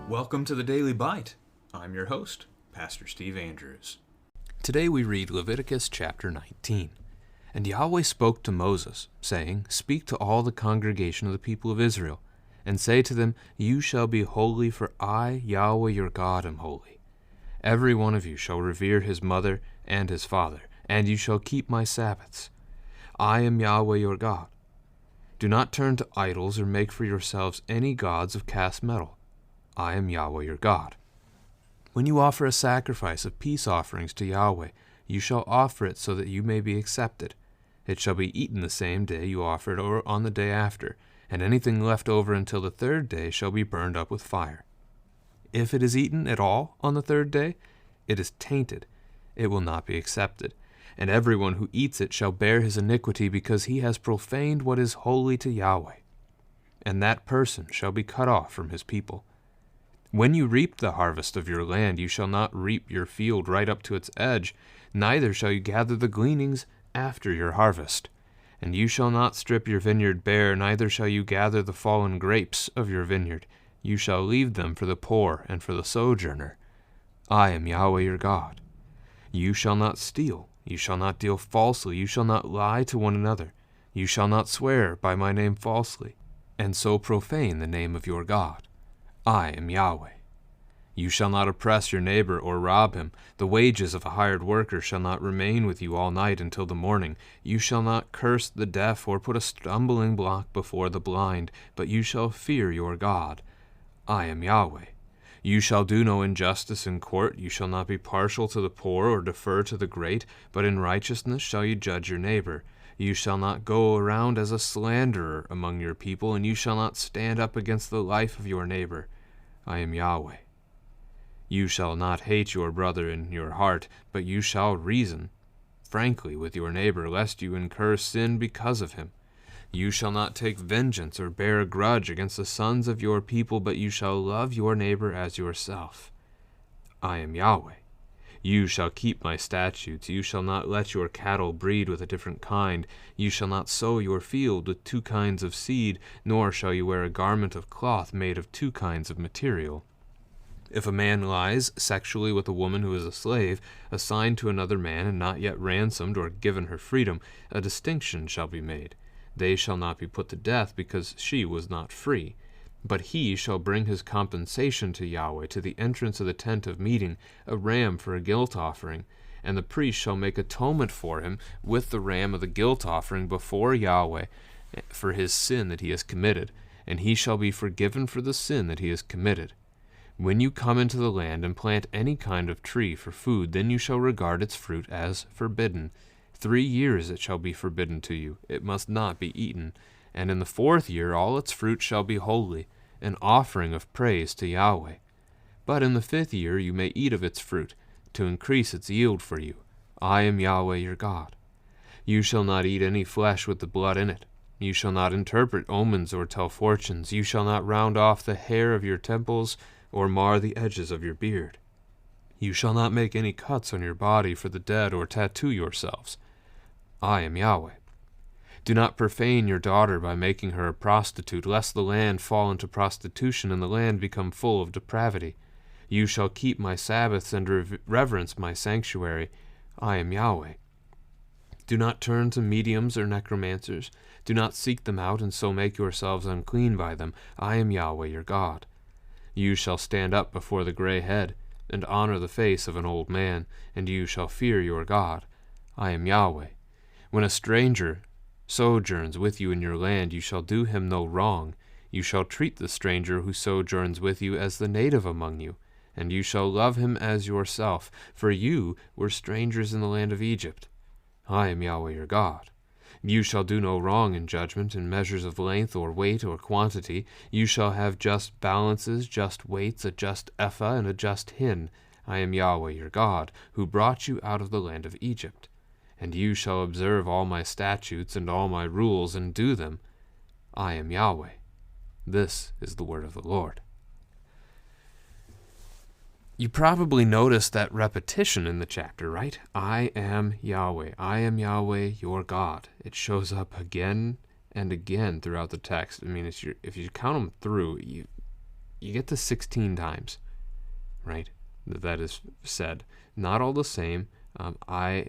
Welcome to the Daily Bite. I'm your host, Pastor Steve Andrews. Today we read Leviticus chapter 19. And Yahweh spoke to Moses, saying, Speak to all the congregation of the people of Israel, and say to them, You shall be holy, for I, Yahweh your God, am holy. Every one of you shall revere his mother and his father, and you shall keep my Sabbaths. I am Yahweh your God. Do not turn to idols or make for yourselves any gods of cast metal. I am Yahweh your God. When you offer a sacrifice of peace offerings to Yahweh, you shall offer it so that you may be accepted. It shall be eaten the same day you offer it or on the day after, and anything left over until the third day shall be burned up with fire. If it is eaten at all on the third day, it is tainted. It will not be accepted. And everyone who eats it shall bear his iniquity, because he has profaned what is holy to Yahweh. And that person shall be cut off from his people. When you reap the harvest of your land, you shall not reap your field right up to its edge, neither shall you gather the gleanings after your harvest. And you shall not strip your vineyard bare, neither shall you gather the fallen grapes of your vineyard. You shall leave them for the poor and for the sojourner. I am Yahweh your God. You shall not steal. You shall not deal falsely. You shall not lie to one another. You shall not swear by my name falsely, and so profane the name of your God. I am Yahweh. You shall not oppress your neighbor or rob him. The wages of a hired worker shall not remain with you all night until the morning. You shall not curse the deaf or put a stumbling block before the blind, but you shall fear your God. I am Yahweh. You shall do no injustice in court. You shall not be partial to the poor or defer to the great, but in righteousness shall you judge your neighbor. You shall not go around as a slanderer among your people, and you shall not stand up against the life of your neighbor. I am Yahweh. You shall not hate your brother in your heart, but you shall reason frankly with your neighbor, lest you incur sin because of him. You shall not take vengeance or bear a grudge against the sons of your people, but you shall love your neighbor as yourself. I am Yahweh. You shall keep my statutes. You shall not let your cattle breed with a different kind. You shall not sow your field with two kinds of seed, nor shall you wear a garment of cloth made of two kinds of material. If a man lies sexually with a woman who is a slave, assigned to another man and not yet ransomed or given her freedom, a distinction shall be made. They shall not be put to death because she was not free. But he shall bring his compensation to Yahweh to the entrance of the tent of meeting, a ram for a guilt offering, and the priest shall make atonement for him with the ram of the guilt offering before Yahweh for his sin that he has committed, and he shall be forgiven for the sin that he has committed. When you come into the land and plant any kind of tree for food, then you shall regard its fruit as forbidden. 3 years it shall be forbidden to you. It must not be eaten. And in the 4th year all its fruit shall be holy, an offering of praise to Yahweh. But in the 5th year you may eat of its fruit, to increase its yield for you. I am Yahweh your God. You shall not eat any flesh with the blood in it. You shall not interpret omens or tell fortunes. You shall not round off the hair of your temples or mar the edges of your beard. You shall not make any cuts on your body for the dead or tattoo yourselves. I am Yahweh. Do not profane your daughter by making her a prostitute, lest the land fall into prostitution and the land become full of depravity. You shall keep my Sabbaths and reverence my sanctuary. I am Yahweh. Do not turn to mediums or necromancers. Do not seek them out and so make yourselves unclean by them. I am Yahweh your God. You shall stand up before the gray head and honor the face of an old man, and you shall fear your God. I am Yahweh. When a stranger sojourns with you in your land, you shall do him no wrong. You shall treat the stranger who sojourns with you as the native among you, and you shall love him as yourself, for you were strangers in the land of Egypt. I am Yahweh your God. You shall do no wrong in judgment, in measures of length or weight or quantity. You shall have just balances, just weights, a just ephah, and a just hin. I am Yahweh your God, who brought you out of the land of Egypt. and you shall observe all my statutes and all my rules and do them. I am Yahweh. This is the word of the Lord. You probably noticed that repetition in the chapter, right? I am Yahweh. I am Yahweh, your God. It shows up again and again throughout the text. I mean, if you count them through, you get to 16 times, right? That is said. Not all the same. I,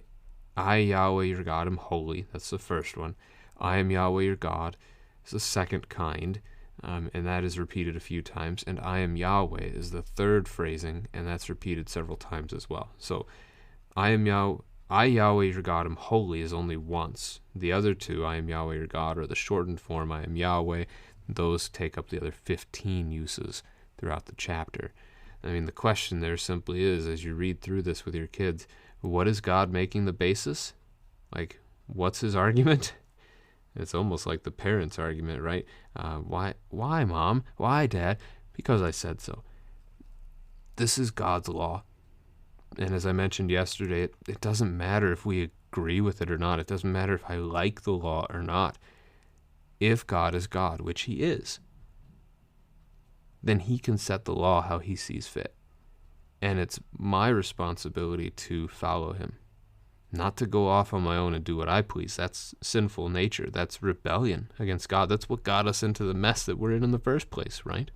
Yahweh, your God, am holy. That's the first one. I am Yahweh, your God is the second kind. And that is repeated a few times. And I am Yahweh is the third phrasing, and that's repeated several times as well. So I, Yahweh, your God, am holy is only once. The other two, I am Yahweh, your God, or the shortened form, I am Yahweh, those take up the other 15 uses throughout the chapter. I mean, the question there simply is, as you read through this with your kids, what is God making the basis? Like, what's his argument? It's almost like the parents' argument, right? Why, Mom? Why, Dad? Because I said so. This is God's law. And as I mentioned yesterday, it doesn't matter if we agree with it or not. It doesn't matter if I like the law or not. If God is God, which he is, then he can set the law how he sees fit. And it's my responsibility to follow him. Not to go off on my own and do what I please. That's sinful nature. That's rebellion against God. That's what got us into the mess that we're in the first place, right?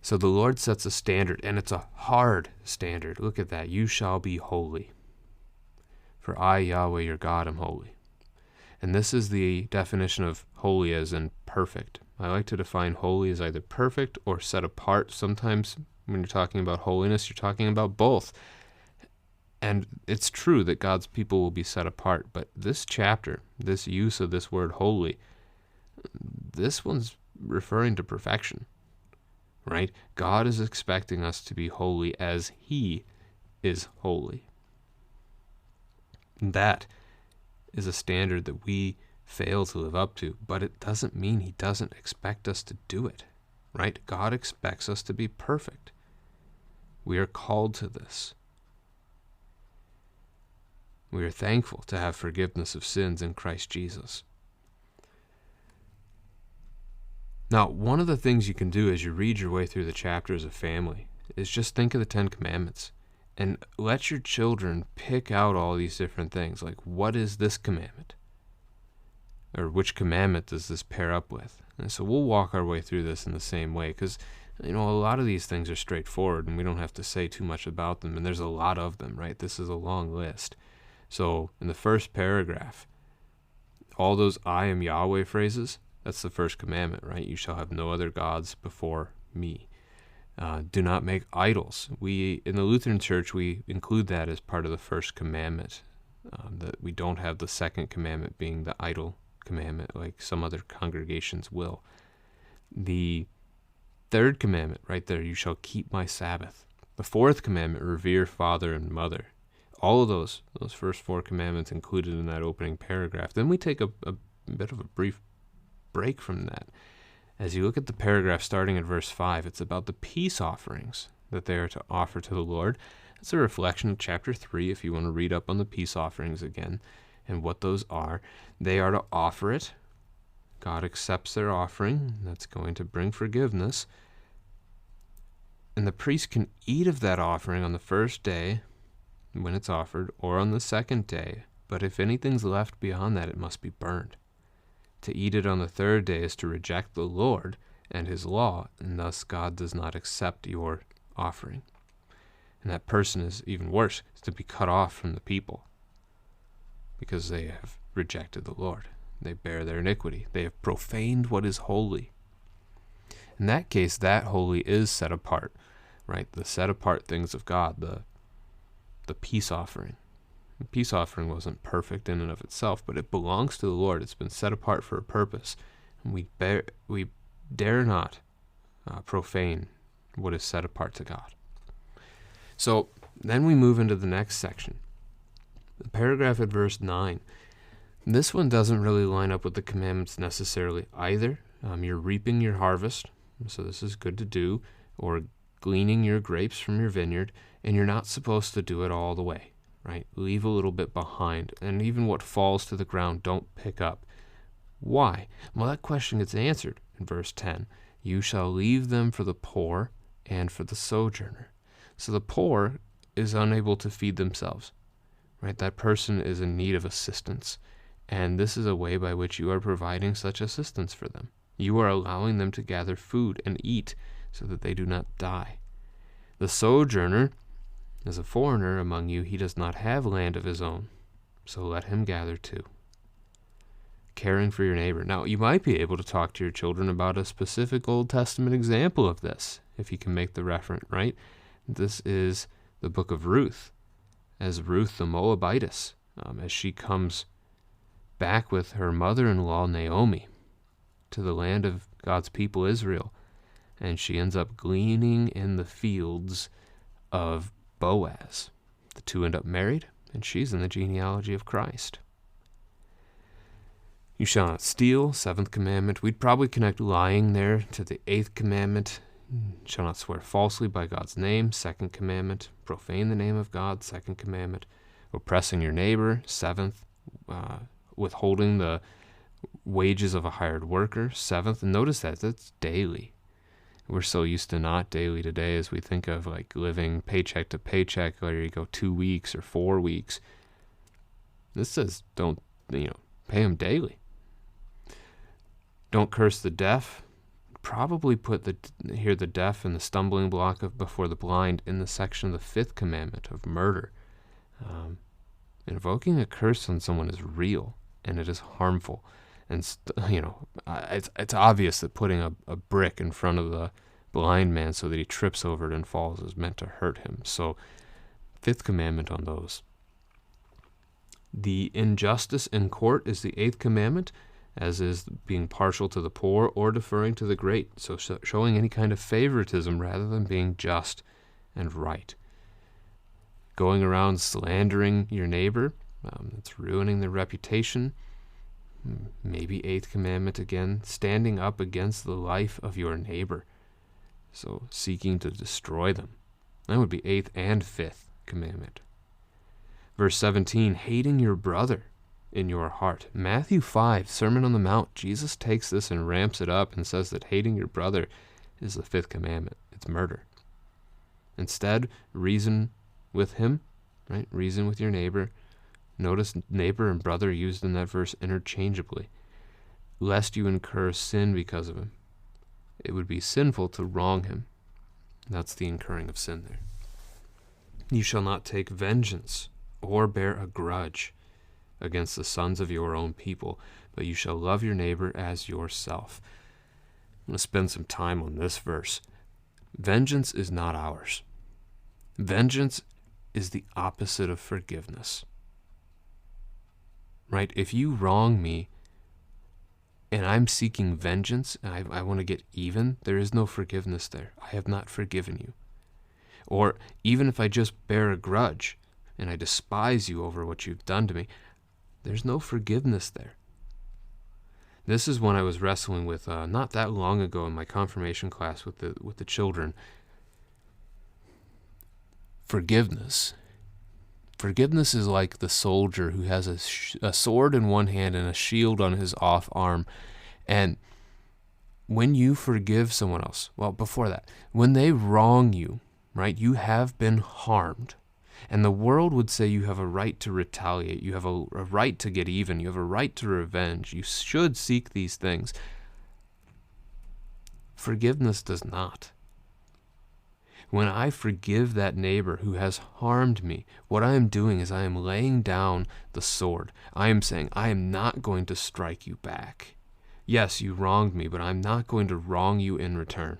So the Lord sets a standard, and it's a hard standard. Look at that. You shall be holy. For I, Yahweh, your God, am holy. And this is the definition of holy as in perfect. I like to define holy as either perfect or set apart. Sometimes when you're talking about holiness, you're talking about both. And it's true that God's people will be set apart, but this chapter, this use of this word holy, this one's referring to perfection, right? God is expecting us to be holy as he is holy. That is a standard that we fail to live up to, but it doesn't mean he doesn't expect us to do it, right? God expects us to be perfect. We are called to this. We are thankful to have forgiveness of sins in Christ Jesus. Now, one of the things you can do as you read your way through the chapter as a family is just think of the 10 Commandments and let your children pick out all these different things. Like, what is this commandment? Or which commandment does this pair up with? And so we'll walk our way through this in the same way because, a lot of these things are straightforward and we don't have to say too much about them. And there's a lot of them, right? This is a long list. So in the first paragraph, all those I am Yahweh phrases, that's the first commandment, right? You shall have no other gods before me. Do not make idols. In the Lutheran Church, we include that as part of the first commandment, that we don't have the second commandment being the idol commandment like some other congregations will. The third commandment, right there, you shall keep my Sabbath. The fourth commandment, revere father and mother. All of those first 4 commandments included in that opening paragraph. Then we take a bit of a brief break from that. As you look at the paragraph starting at verse 5, it's about the peace offerings that they are to offer to the Lord. It's a reflection of chapter 3 if you want to read up on the peace offerings again and what those are. They are to offer it. God accepts their offering. That's going to bring forgiveness. And the priest can eat of that offering on the first day when it's offered, or on the second day, but if anything's left beyond that, it must be burned. To eat it on the third day is to reject the Lord and his law, and thus God does not accept your offering. And that person is even worse, is to be cut off from the people, because they have rejected the Lord. They bear their iniquity. They have profaned what is holy. In that case, that holy is set apart, right? The set apart things of God, the peace offering. The peace offering wasn't perfect in and of itself, but it belongs to the Lord. It's been set apart for a purpose. And we dare not profane what is set apart to God. So then we move into the next section. The paragraph at verse 9. This one doesn't really line up with the commandments necessarily either. You're reaping your harvest, so this is good to do, or gleaning your grapes from your vineyard, and you're not supposed to do it all the way, right? Leave a little bit behind. And even what falls to the ground, don't pick up. Why? Well, that question gets answered in verse 10. You shall leave them for the poor and for the sojourner. So the poor is unable to feed themselves, right? That person is in need of assistance. And this is a way by which you are providing such assistance for them. You are allowing them to gather food and eat so that they do not die. The sojourner is a foreigner among you. He does not have land of his own, so let him gather too. Caring for your neighbor. Now, you might be able to talk to your children about a specific Old Testament example of this, if you can make the reference, right? This is the book of Ruth, as Ruth the Moabitess, as she comes back with her mother-in-law Naomi to the land of God's people Israel, and she ends up gleaning in the fields of Boaz. The two end up married, and she's in the genealogy of Christ. You shall not steal, 7th commandment. We'd probably connect lying there to the 8th commandment. Shall not swear falsely by God's name, 2nd commandment. Profane the name of God, 2nd commandment. Oppressing your neighbor, 7th. Withholding the wages of a hired worker, 7th. And notice that's daily. We're so used to not daily today as we think of like living paycheck to paycheck, or you go 2 weeks or 4 weeks. This says don't, pay them daily. Don't curse the deaf. Probably put the deaf and the stumbling block before the blind in the section of the 5th commandment of murder. Invoking a curse on someone is real, and it is harmful. And, it's obvious that putting a brick in front of the blind man so that he trips over it and falls is meant to hurt him. So, 5th commandment on those. The injustice in court is the 8th commandment, as is being partial to the poor or deferring to the great. So showing any kind of favoritism rather than being just and right. Going around slandering your neighbor, it's ruining their reputation. Maybe 8th commandment again, standing up against the life of your neighbor. So seeking to destroy them. That would be 8th and 5th commandment. Verse 17, hating your brother in your heart. Matthew 5, Sermon on the Mount, Jesus takes this and ramps it up and says that hating your brother is the 5th commandment. It's murder. Instead, reason with him, right? Reason with your neighbor. Notice neighbor and brother used in that verse interchangeably. Lest you incur sin because of him. It would be sinful to wrong him. That's the incurring of sin there. You shall not take vengeance or bear a grudge against the sons of your own people, but you shall love your neighbor as yourself. I'm going to spend some time on this verse. Vengeance is not ours. Vengeance is the opposite of forgiveness. Right? If you wrong me and I'm seeking vengeance and I want to get even, there is no forgiveness there. I have not forgiven you. Or even if I just bear a grudge and I despise you over what you've done to me, there's no forgiveness there. This is one I was wrestling with not that long ago in my confirmation class with the children. Forgiveness. Forgiveness is like the soldier who has a sword in one hand and a shield on his off arm. And when you forgive someone else, well, before that, when they wrong you, right, you have been harmed. And the world would say you have a right to retaliate. You have a right to get even. You have a right to revenge. You should seek these things. Forgiveness does not. When I forgive that neighbor who has harmed me, what I am doing is I am laying down the sword. I am saying, I am not going to strike you back. Yes, you wronged me, but I'm not going to wrong you in return.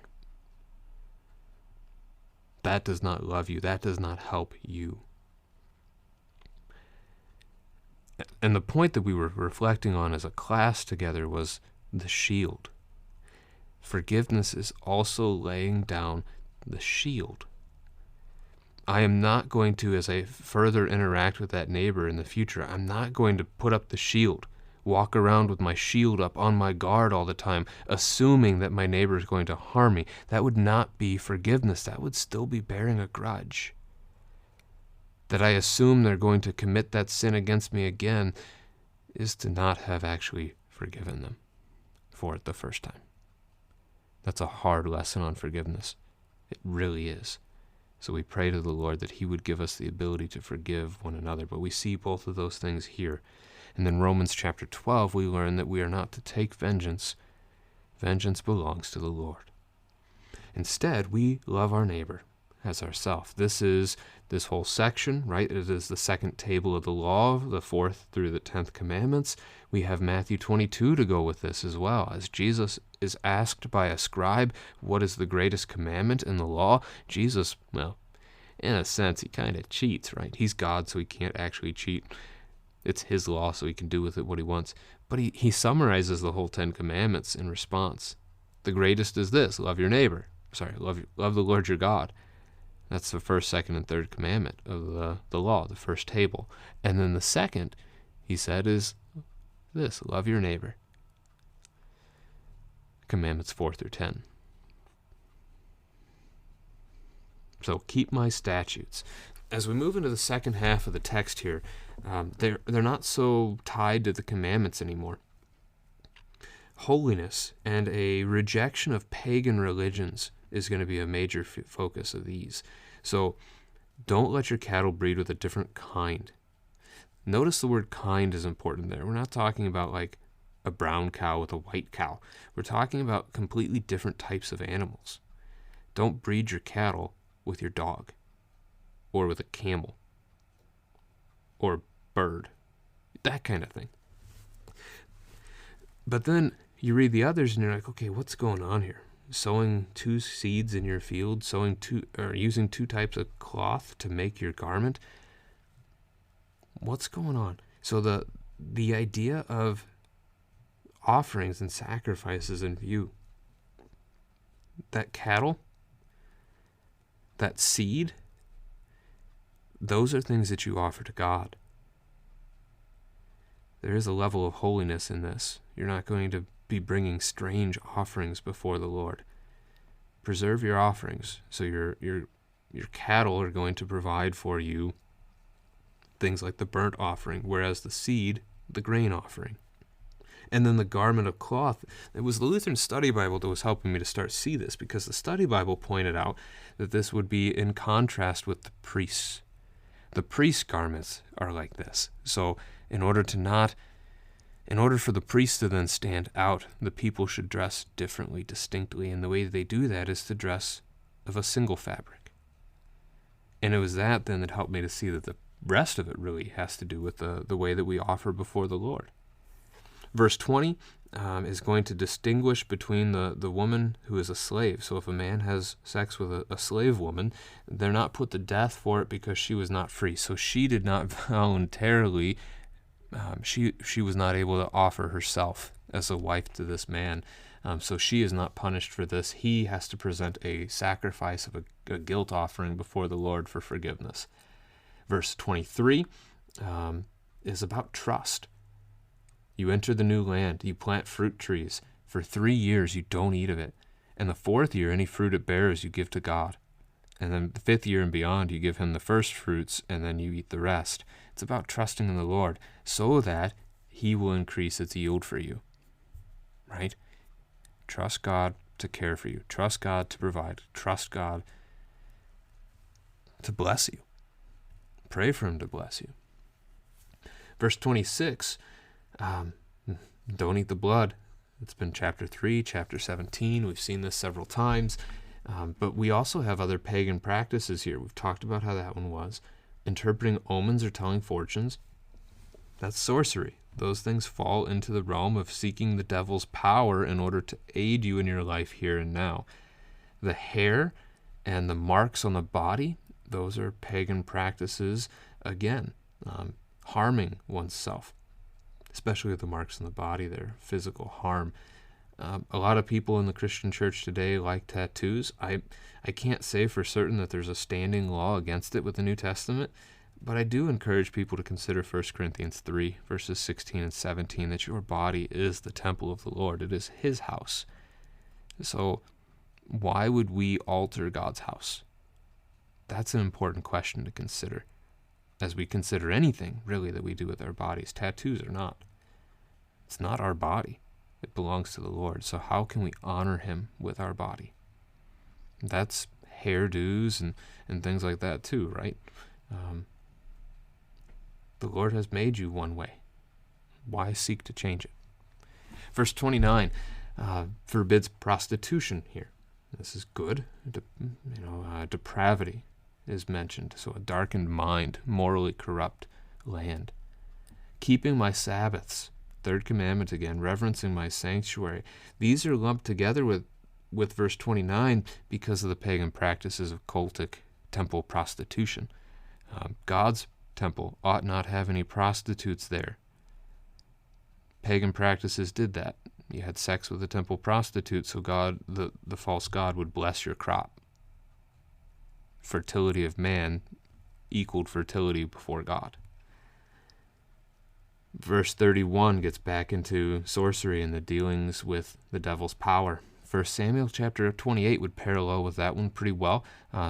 That does not love you. That does not help you. And the point that we were reflecting on as a class together was the shield. Forgiveness is also laying down the shield. I am not going to, as I further interact with that neighbor in the future, I'm not going to put up the shield, walk around with my shield up on my guard all the time, assuming that my neighbor is going to harm me. That would not be forgiveness. That would still be bearing a grudge. that I assume they're going to commit that sin against me again, is to not have actually forgiven them for it the first time. That's a hard lesson on forgiveness. It really is. So we pray to the Lord that he would give us the ability to forgive one another. But we see both of those things here. And then Romans chapter 12, we learn that we are not to take vengeance. Vengeance belongs to the Lord. Instead, we love our neighbor as ourself. This is this whole section, right? It is the second table of the law, the 4th through the 10th commandments. We have Matthew 22 to go with this as well. As Jesus is asked by a scribe, what is the greatest commandment in the law? Jesus, well, in a sense, he kind of cheats, right? He's God, so he can't actually cheat. It's his law, so he can do with it what he wants. But he summarizes the whole 10 commandments in response. The greatest is this: love your neighbor. Love the Lord your God. That's the first, second, and third commandment of the law, the first table. And then the second, he said, is this: love your neighbor. Commandments 4 through 10. So keep my statutes. As we move into the second half of the text here, they're not so tied to the commandments anymore. Holiness and a rejection of pagan religions is going to be a major focus of these. So don't let your cattle breed with a different kind. Notice the word kind is important there. We're not talking about like a brown cow with a white cow. We're talking about completely different types of animals. Don't breed your cattle with your dog or with a camel or a bird, that kind of thing. But then you read the others and you're like, okay, what's going on here? Sowing 2 seeds in your field, using 2 types of cloth to make your garment. What's going on? So the idea of offerings and sacrifices in view, that cattle, that seed, those are things that you offer to God. There is a level of holiness in this. You're not going to be bringing strange offerings before the Lord. Preserve your offerings, so your cattle are going to provide for you things like the burnt offering, whereas the seed, the grain offering. And then the garment of cloth. It was the Lutheran Study Bible that was helping me to start see this, because the Study Bible pointed out that this would be in contrast with the priests. The priest's garments are like this. So in order for the priest to then stand out, the people should dress differently, distinctly, and the way they do that is to dress of a single fabric. And it was that then that helped me to see that the rest of it really has to do with the way that we offer before the Lord. Verse 20 is going to distinguish between the woman who is a slave. So if a man has sex with a slave woman, they're not put to death for it because she was not free. So she did not voluntarily, she was not able to offer herself as a wife to this man. So she is not punished for this. He has to present a sacrifice of a guilt offering before the Lord for forgiveness. Verse 23 is about trust. You enter the new land, you plant fruit trees. For 3 years you don't eat of it. And the 4th year, any fruit it bears you give to God. And then the 5th year and beyond, you give him the first fruits, and then you eat the rest. It's about trusting in the Lord so that he will increase its yield for you. Right? Trust God to care for you. Trust God to provide. Trust God to bless you. Pray for him to bless you. Verse 26, don't eat the blood. It's been chapter 3, chapter 17. We've seen this several times. But we also have other pagan practices here. We've talked about how that one was. Interpreting omens or telling fortunes. That's sorcery. Those things fall into the realm of seeking the devil's power in order to aid you in your life here and now. The hair and the marks on the body, those are pagan practices, again, harming oneself, especially with the marks on the body there, physical harm. A lot of people in the Christian church today like tattoos. I can't say for certain that there's a standing law against it with the New Testament, but I do encourage people to consider 1 Corinthians 3, verses 16 and 17, that your body is the temple of the Lord. It is his house. So why would we alter God's house? That's an important question to consider. as we consider anything, really, that we do with our bodies. Tattoos are not. It's not our body. It belongs to the Lord. So how can we honor him with our body? That's hairdos and things like that too, right? The Lord has made you one way. Why seek to change it? Verse 29 forbids prostitution here. This is good. Depravity is mentioned. So a darkened mind, morally corrupt land. Keeping my Sabbaths, third commandment again, reverencing my sanctuary. These are lumped together with verse 29 because of the pagan practices of cultic temple prostitution. God's temple ought not have any prostitutes there. Pagan practices did that. You had sex with a temple prostitute, so God, the false god, would bless your crop. Fertility of man equaled fertility before God. Verse 31 gets back into sorcery and the dealings with the devil's power. 1 Samuel chapter 28 would parallel with that one pretty well.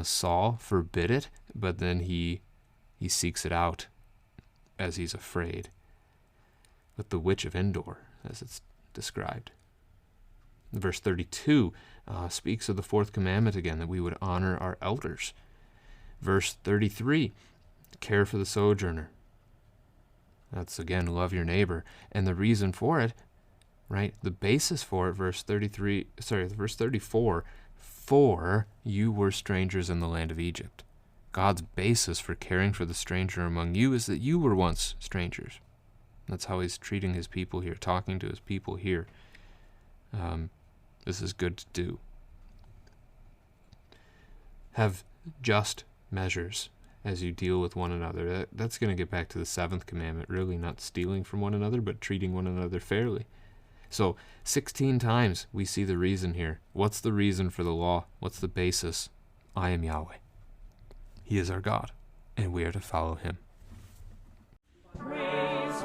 Saul forbid it, but then he seeks it out as he's afraid. With the witch of Endor, as it's described. Verse 32 speaks of the fourth commandment again, that we would honor our elders. Verse 33, care for the sojourner. That's again, love your neighbor. And the reason for it, right, the basis for it, verse 34, for you were strangers in the land of Egypt. God's basis for caring for the stranger among you is that you were once strangers. That's how he's treating his people here, talking to his people here. This is good to do. Have just measures as you deal with one another. That's going to get back to the seventh commandment, really not stealing from one another, but treating one another fairly. So 16 times we see the reason here. What's the reason for the law? What's the basis? I am Yahweh. He is our God, and we are to follow him. Praise